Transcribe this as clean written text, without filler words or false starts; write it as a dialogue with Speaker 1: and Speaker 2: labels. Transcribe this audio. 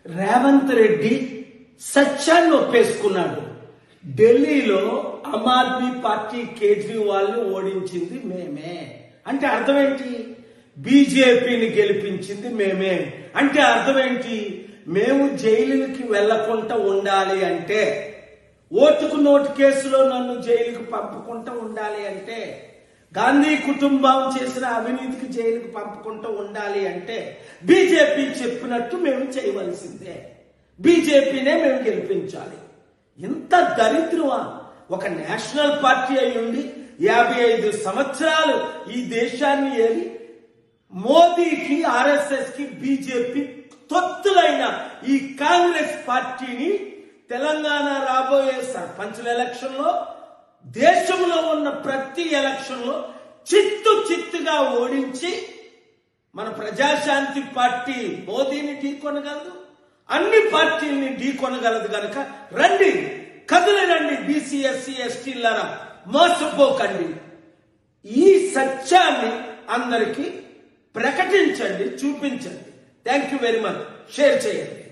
Speaker 1: రేవంత్ రెడ్డి సత్యాన్ని ఒప్పేసుకున్నాడు. ఢిల్లీలో ఆమ్ ఆద్మీ పార్టీ కేజ్రీవాల్ని ఓడించింది మేమే అంటే అర్థం ఏంటి? బీజేపీని గెలిపించింది మేమే అంటే అర్థం ఏంటి? మేము జైలుకి వెళ్లకుండా ఉండాలి అంటే, ఓటుకు నోటు కేసులో నన్ను జైలుకు పంపకుండా ఉండాలి అంటే, గాంధీ కుటుంబం చేసిన అవినీతికి జైలుకు పంపకుండా ఉండాలి అంటే బీజేపీ చెప్పినట్టు మేము చేయవలసిందే. బీజేపీనే మేము గెలిపించాలి. ఇంత దరిద్రమా? ఒక నేషనల్ పార్టీ అయి ఉండి 55 సంవత్సరాలు ఈ దేశాన్ని ఏలి మోదీకి, ఆర్ఎస్ఎస్ కి, బీజేపీ తొత్తులైన ఈ కాంగ్రెస్ పార్టీని తెలంగాణ రాబోయే సర్పంచుల ఎలక్షన్ లో, దేశంలో ఉన్న ప్రతి ఎలక్షన్ లో చిత్తుగా ఓడించి మన ప్రజాశాంతి పార్టీ మోదీని ఢీకొనగలదు, అన్ని పార్టీల్ని ఢీకొనగలదు. కనుక రండి, కదలరండి బీసీ, ఎస్సీ, ఎస్టీలారా, మోసపోకండి. ఈ సత్యాన్ని అందరికీ ప్రకటించండి, చూపించండి. Thank you very much. Share చేయండి.